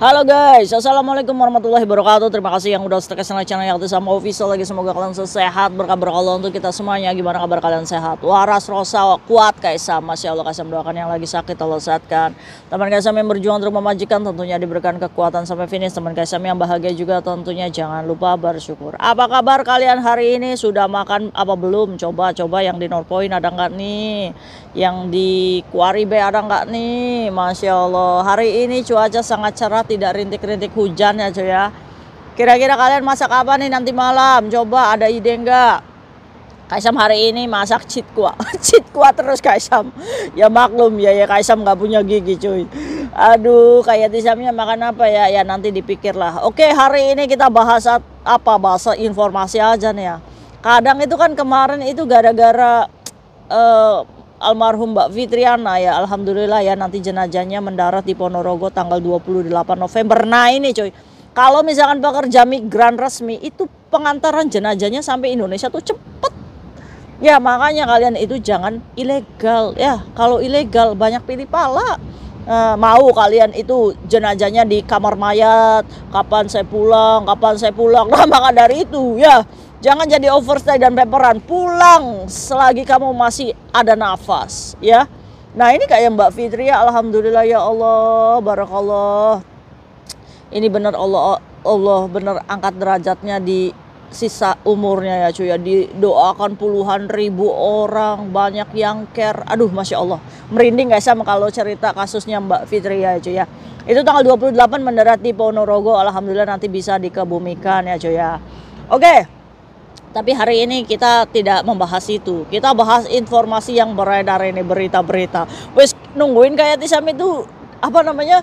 Halo guys, assalamualaikum warahmatullahi wabarakatuh. Terima kasih yang udah stay sama channel Yakti sama official lagi. Semoga kalian sehat, berkabar Allah untuk kita semuanya. Gimana kabar kalian, sehat? Waras, rosa, kuat Kaisam. Masya Allah, Kaisam doakan yang lagi sakit Allah sehatkan. Teman Kaisam yang berjuang untuk memajikan tentunya diberikan kekuatan sampai finish. Teman Kaisam yang bahagia juga tentunya jangan lupa bersyukur. Apa kabar kalian hari ini? Sudah makan apa belum? Coba yang di North Point ada nggak nih? Yang di Quarry Bay ada nggak nih? Masya Allah, hari ini cuaca sangat cerah, tidak rintik-rintik hujan ya cuy ya. Kira-kira kalian masak apa nih nanti malam? Coba ada ide enggak? Kaisam hari ini masak cheat kuah. Cheat kuah terus Kaisam. Ya maklum ya Kaisam nggak punya gigi cuy. Aduh, kayak Tisamnya makan apa ya? Ya nanti dipikirlah. Oke, hari ini kita bahas apa? Bahasa informasi aja nih ya. Kadang itu kan kemarin itu gara-gara almarhum Mbak Fitriana ya, alhamdulillah ya, nanti jenazahnya mendarat di Ponorogo tanggal 28 November. Nah ini coy, kalau misalkan pekerja migran resmi itu pengantaran jenazahnya sampai Indonesia tuh cepet ya, makanya kalian itu jangan ilegal ya. Kalau ilegal banyak pilih pala. Mau kalian itu jenazahnya di kamar mayat, kapan saya pulang, nah maka dari itu ya, jangan jadi overstay dan peperan, pulang selagi kamu masih ada nafas ya. Nah ini kayak Mbak Fitri ya, alhamdulillah ya Allah, barakallah. Ini benar Allah benar angkat derajatnya di sisa umurnya ya cuy ya. Didoakan puluhan ribu orang, banyak yang care. Aduh Masya Allah, merinding guys sama kalau cerita kasusnya Mbak Fitri ya cuy ya. Itu tanggal 28 mendarat di Ponorogo, alhamdulillah nanti bisa dikebumikan ya cuy ya. Oke, tapi hari ini kita tidak membahas itu. Kita bahas informasi yang beredar ini, berita-berita. Wes nungguin kayak Tisam itu apa namanya,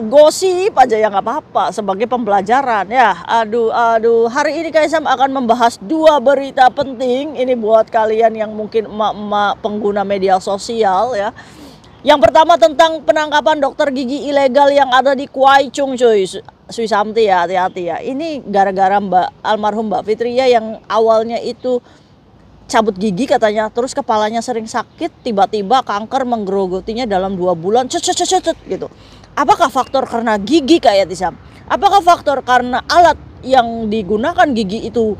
gosip aja ya nggak apa-apa sebagai pembelajaran ya. Aduh, hari ini Kaisam akan membahas dua berita penting ini buat kalian yang mungkin emak-emak pengguna media sosial ya. Yang pertama tentang penangkapan dokter gigi ilegal yang ada di Kwaichung cuy. Suisamti ya, hati-hati ya. Ini gara-gara almarhum Mbak Fitria yang awalnya itu cabut gigi katanya, terus kepalanya sering sakit, tiba-tiba kanker menggerogotinya dalam 2 bulan, gitu. Apakah faktor karena gigi kayak Tisam? Apakah faktor karena alat yang digunakan gigi itu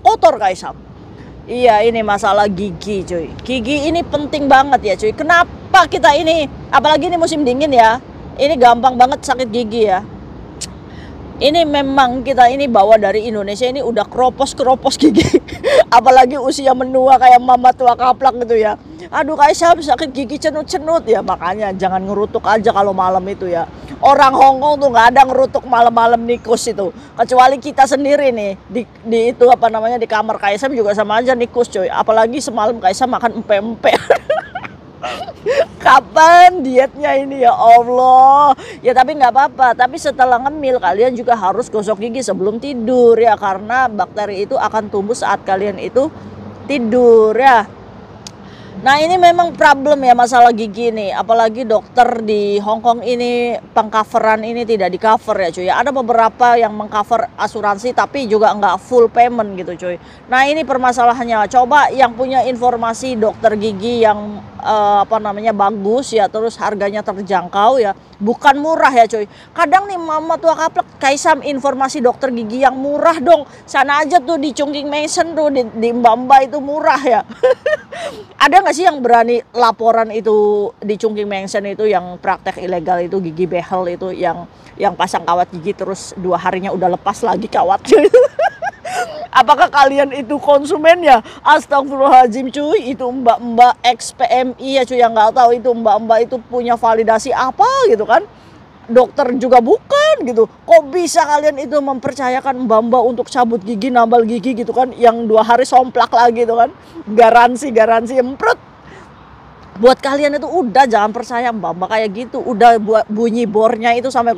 kotor Kaisam? Iya, ini masalah gigi cuy. Gigi ini penting banget ya cuy. Kenapa kita ini, apalagi ini musim dingin ya, ini gampang banget sakit gigi ya. Ini memang kita ini bawa dari Indonesia ini udah keropos gigi. Apalagi usia menua kayak mama tua kaplak gitu ya. Aduh Kaisam sakit gigi cenut-cenut ya. Makanya jangan ngerutuk aja kalau malam itu ya. Orang Hongkong tuh nggak ada ngerutuk malam-malam nikus itu. Kecuali kita sendiri nih di itu apa namanya, di kamar Kaisam juga sama aja nikus coy. Apalagi semalam Kaisam makan empe-empe. Kapan dietnya ini ya Allah ya, tapi nggak apa-apa. Tapi setelah ngemil kalian juga harus gosok gigi sebelum tidur ya, karena bakteri itu akan tumbuh saat kalian itu tidur ya. Nah ini memang problem ya masalah gigi nih, apalagi dokter di Hongkong ini pengcoveran ini tidak di cover ya cuy. Ada beberapa yang mengcover asuransi tapi juga nggak full payment gitu cuy. Nah ini permasalahannya. Coba yang punya informasi dokter gigi yang bagus ya, terus harganya terjangkau ya, bukan murah ya cuy. Kadang nih mama tua kaplek, Kaisam informasi dokter gigi yang murah dong. Sana aja tuh di Chungking Mansion tuh di Mbamba itu murah ya. Ada nggak sih yang berani laporan itu di Chungking Mansion itu yang praktek ilegal itu gigi behel itu, yang pasang kawat gigi terus 2 harinya udah lepas lagi kawat cuy. Apakah kalian itu konsumennya? Astagfirullahaladzim cuy, itu mbak-mbak ex-PMI ya cuy, yang nggak tahu itu mbak-mbak itu punya validasi apa gitu kan. Dokter juga bukan gitu. Kok bisa kalian itu mempercayakan mbak-mbak untuk cabut gigi, nambal gigi gitu kan, yang 2 hari somplak lagi gitu kan. Garansi emprut. Buat kalian itu udah jangan percaya mbak-mbak kayak gitu. Udah buat bunyi bornya itu sampai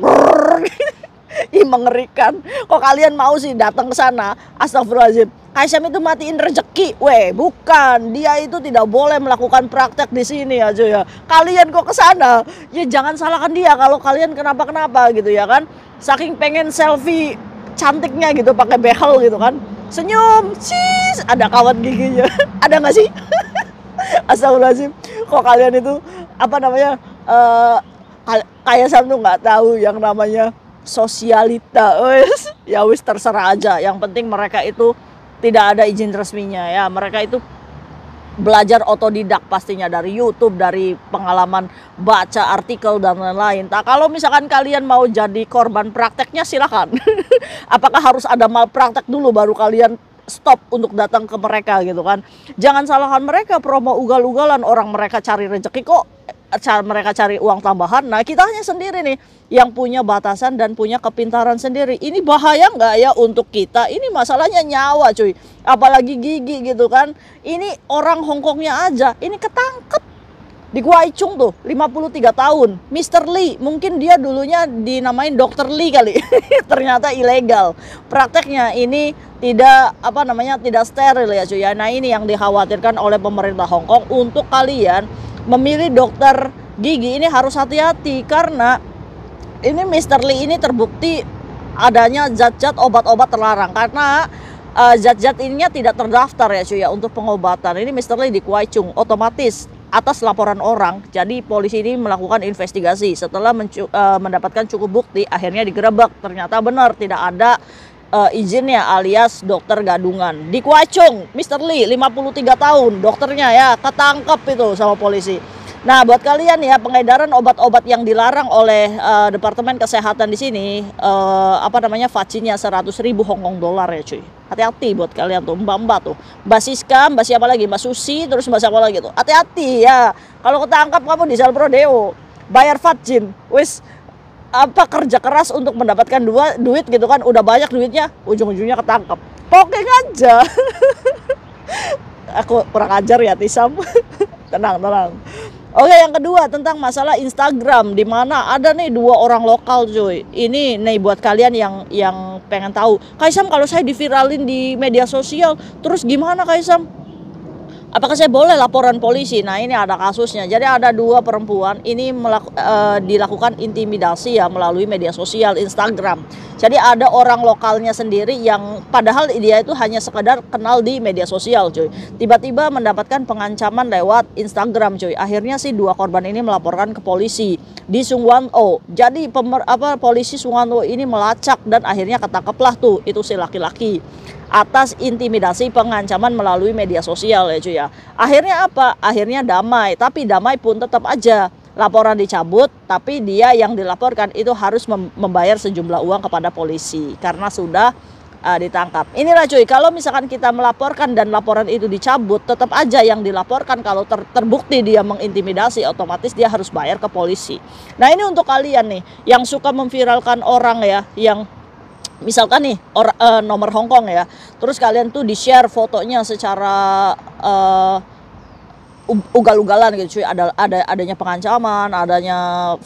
ih mengerikan. Kok kalian mau sih datang ke sana? Astagfirullahaladzim. Kaisam itu matiin rezeki. Bukan. Dia itu tidak boleh melakukan praktek di sini ya cuy ya. Kalian kok ke sana? Ya jangan salahkan dia kalau kalian kenapa-kenapa gitu ya kan. Saking pengen selfie cantiknya gitu pakai behel gitu kan. Senyum, sis, ada kawat giginya. Ada nggak sih? Astagfirullahaladzim. Kok kalian itu kayak Sam tuh nggak tahu yang namanya sosialita. Wes, ya wis terserah aja. Yang penting mereka itu tidak ada izin resminya ya. Mereka itu belajar otodidak pastinya dari YouTube, dari pengalaman baca artikel dan lain-lain. Nah, kalau misalkan kalian mau jadi korban prakteknya silakan. Apakah harus ada malpraktek dulu baru kalian stop untuk datang ke mereka gitu kan? Jangan salahkan mereka promo ugal-ugalan, orang mereka cari rezeki kok, mereka cari uang tambahan. Nah, kita hanya sendiri nih yang punya batasan dan punya kepintaran sendiri. Ini bahaya nggak ya untuk kita? Ini masalahnya nyawa cuy, apalagi gigi gitu kan. Ini orang Hongkongnya aja ini ketangkep di Guaichung tuh 53 tahun. Mr. Lee, mungkin dia dulunya dinamain Dr. Lee kali. Ternyata ilegal prakteknya. Ini tidak tidak steril ya cuy ya. Nah, ini yang dikhawatirkan oleh pemerintah Hongkong. Untuk kalian memilih dokter gigi ini harus hati-hati, karena ini Mr. Lee ini terbukti adanya zat-zat obat-obat terlarang, karena zat-zat ininya tidak terdaftar ya cuy ya untuk pengobatan. Ini Mr. Lee di Guaichung, otomatis atas laporan orang. Jadi polisi ini melakukan investigasi. Setelah mendapatkan cukup bukti, akhirnya digerebek. Ternyata benar tidak ada izinnya, alias dokter gadungan. Di Guaichung, Mr. Lee 53 tahun, dokternya ya ketangkep itu sama polisi. Nah, buat kalian ya, pengedaran obat-obat yang dilarang oleh Departemen Kesehatan di sini, vaksinya 100.000 Hong Kong dolar ya cuy. Hati-hati buat kalian tuh, mbak-mbak tuh, Mbak Siska, Mbak siapa lagi, Mbak Susi, terus Mbak siapa lagi tuh. Hati-hati ya, kalau ketangkap kamu di Sel Prodeo, bayar vaksin, wis kerja keras untuk mendapatkan duit gitu kan, udah banyak duitnya, ujung-ujungnya ketangkap. Pokoknya aja. Aku kurang ajar ya Tisam. Tenang. Oke, yang kedua tentang masalah Instagram, di mana ada nih 2 orang lokal cuy. Ini nih buat kalian yang pengen tahu, Kaisam kalau saya diviralin di media sosial, terus gimana Kaisam? Apakah saya boleh laporan polisi? Nah, ini ada kasusnya. Jadi ada 2 perempuan ini dilakukan intimidasi ya melalui media sosial Instagram. Jadi ada orang lokalnya sendiri yang padahal dia itu hanya sekedar kenal di media sosial cuy. Tiba-tiba mendapatkan pengancaman lewat Instagram cuy. Akhirnya sih 2 korban ini melaporkan ke polisi di Sungwano. Jadi polisi Sungwano ini melacak dan akhirnya ketangkeplah tuh itu si laki-laki atas intimidasi pengancaman melalui media sosial ya cuy ya. Akhirnya apa? Akhirnya damai, tapi damai pun tetap aja laporan dicabut, tapi dia yang dilaporkan itu harus membayar sejumlah uang kepada polisi karena sudah ditangkap. Inilah cuy, kalau misalkan kita melaporkan dan laporan itu dicabut, tetap aja yang dilaporkan kalau terbukti dia mengintimidasi, otomatis dia harus bayar ke polisi. Nah, ini untuk kalian nih yang suka memviralkan orang ya, yang misalkan nih nomor Hongkong ya, terus kalian tuh di-share fotonya secara ugal-ugalan gitu cuy, adanya pengancaman, adanya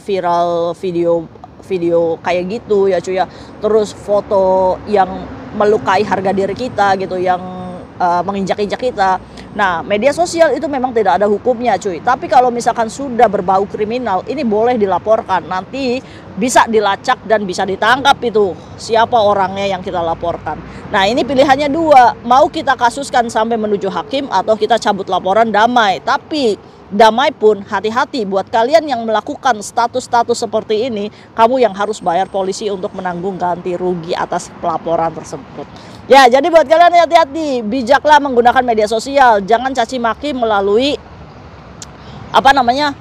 viral video kayak gitu ya cuy ya, terus foto yang melukai harga diri kita gitu, yang menginjak-injak kita. Nah, media sosial itu memang tidak ada hukumnya cuy, tapi kalau misalkan sudah berbau kriminal, ini boleh dilaporkan, nanti bisa dilacak dan bisa ditangkap itu siapa orangnya yang kita laporkan. Nah, ini pilihannya 2, mau kita kasuskan sampai menuju hakim atau kita cabut laporan damai. Tapi damai pun hati-hati, buat kalian yang melakukan status-status seperti ini, kamu yang harus bayar polisi untuk menanggung ganti rugi atas pelaporan tersebut. Ya, jadi buat kalian hati-hati, bijaklah menggunakan media sosial, jangan caci maki melalui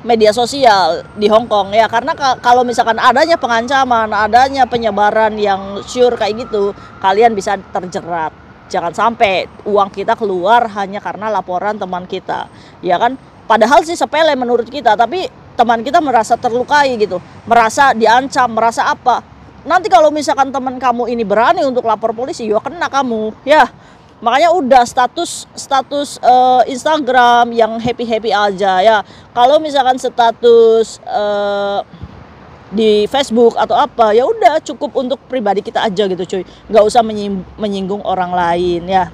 media sosial di Hongkong ya, karena kalau misalkan adanya pengancaman, adanya penyebaran yang sure kayak gitu, kalian bisa terjerat. Jangan sampai uang kita keluar hanya karena laporan teman kita, ya kan? Padahal sih sepele menurut kita, tapi teman kita merasa terlukai gitu, merasa diancam, merasa apa. Nanti kalau misalkan teman kamu ini berani untuk lapor polisi, ya kena kamu ya. Makanya udah status Instagram yang happy aja ya. Kalau misalkan status di Facebook atau apa, ya udah cukup untuk pribadi kita aja gitu cuy, nggak usah menyinggung orang lain ya.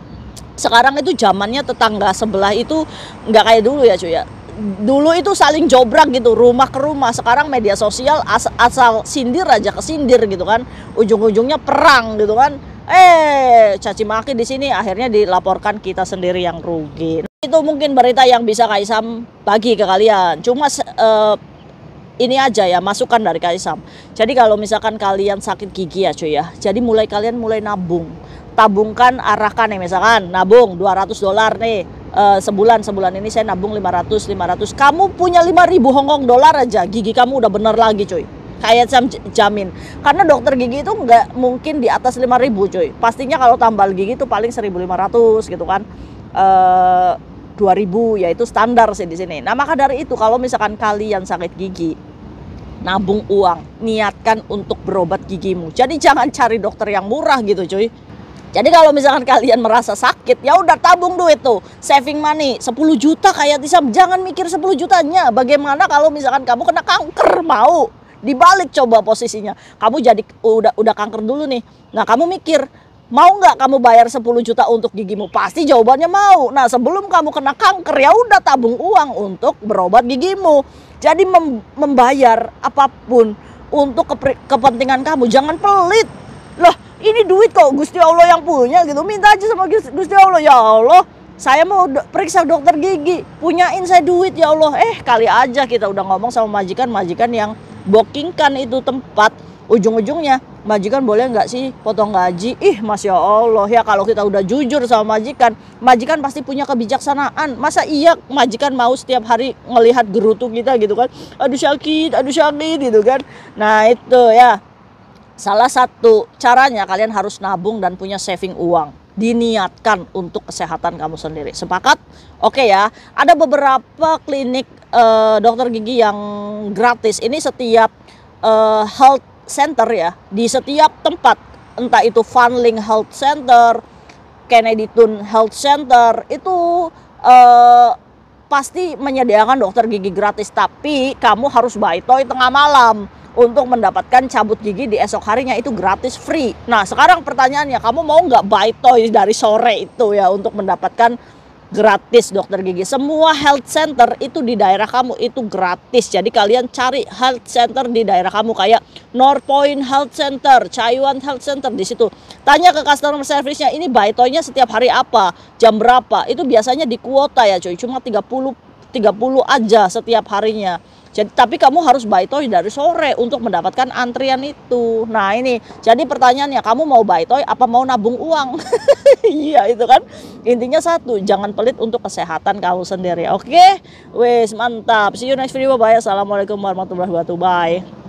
Sekarang itu zamannya tetangga sebelah itu nggak kayak dulu ya cuy ya. Dulu itu saling jobrak gitu, rumah ke rumah. Sekarang media sosial asal sindir aja kesindir gitu kan, ujung-ujungnya perang gitu kan. Caci maki di sini, akhirnya dilaporkan kita sendiri yang rugi. Itu mungkin berita yang bisa Kaisam bagi ke kalian. Cuma ini aja ya, masukan dari Kaisam. Jadi kalau misalkan kalian sakit gigi ya cuy ya, jadi kalian mulai nabung. Tabungkan, arahkan nih, misalkan nabung $200 nih, sebulan ini saya nabung 500. Kamu punya 5.000 Hongkong dolar aja, gigi kamu udah bener lagi cuy. Kayak saya jamin, karena dokter gigi itu nggak mungkin di atas 5.000 cuy. Pastinya kalau tambal gigi itu paling 1.500 gitu kan, 2.000 ya itu standar sih di sini. Nah maka dari itu kalau misalkan kalian sakit gigi, nabung uang, niatkan untuk berobat gigimu. Jadi jangan cari dokter yang murah gitu cuy. Jadi kalau misalkan kalian merasa sakit, ya udah tabung duit tuh, saving money 10 juta kayak Tisam. Jangan mikir 10 jutanya. Bagaimana kalau misalkan kamu kena kanker, mau dibalik coba posisinya. Kamu jadi udah kanker dulu nih. Nah, kamu mikir, mau nggak kamu bayar 10 juta untuk gigimu? Pasti jawabannya mau. Nah, sebelum kamu kena kanker, ya udah tabung uang untuk berobat gigimu. Jadi membayar apapun untuk kepentingan kamu, jangan pelit. Loh, ini duit kok Gusti Allah yang punya gitu, minta aja sama Gusti Allah. Ya Allah, saya mau periksa dokter gigi, punyain saya duit ya Allah. Kali aja kita udah ngomong sama majikan yang bookingkan itu tempat, ujung-ujungnya majikan boleh nggak sih potong gaji. Masya Allah ya, kalau kita udah jujur sama majikan pasti punya kebijaksanaan. Masa iya majikan mau setiap hari ngelihat gerutu kita gitu kan, aduh sakit gitu kan. Nah itu ya, salah satu caranya kalian harus nabung dan punya saving uang. Diniatkan untuk kesehatan kamu sendiri. Sepakat? Oke ya. Ada beberapa klinik dokter gigi yang gratis. Ini setiap health center ya. Di setiap tempat. Entah itu Fanling Health Center, Kennedy Tun Health Center. Itu pasti menyediakan dokter gigi gratis. Tapi kamu harus buy toy tengah malam untuk mendapatkan cabut gigi di esok harinya, itu gratis, free. Nah sekarang pertanyaannya, kamu mau nggak buy toy dari sore itu ya untuk mendapatkan gratis dokter gigi? Semua health center itu di daerah kamu itu gratis. Jadi kalian cari health center di daerah kamu, kayak North Point Health Center, Chaiwan Health Center. Di situ tanya ke customer service-nya, ini buy toy-nya setiap hari apa, jam berapa. Itu biasanya di kuota ya cuy, cuma 30 aja setiap harinya. Jadi, tapi kamu harus buy toy dari sore untuk mendapatkan antrian itu. Nah ini, jadi pertanyaannya, kamu mau buy toy apa mau nabung uang? Iya itu kan. Intinya satu, jangan pelit untuk kesehatan kamu sendiri. Oke? Wes mantap. See you next video. Bye. Assalamualaikum warahmatullahi wabarakatuh. Bye.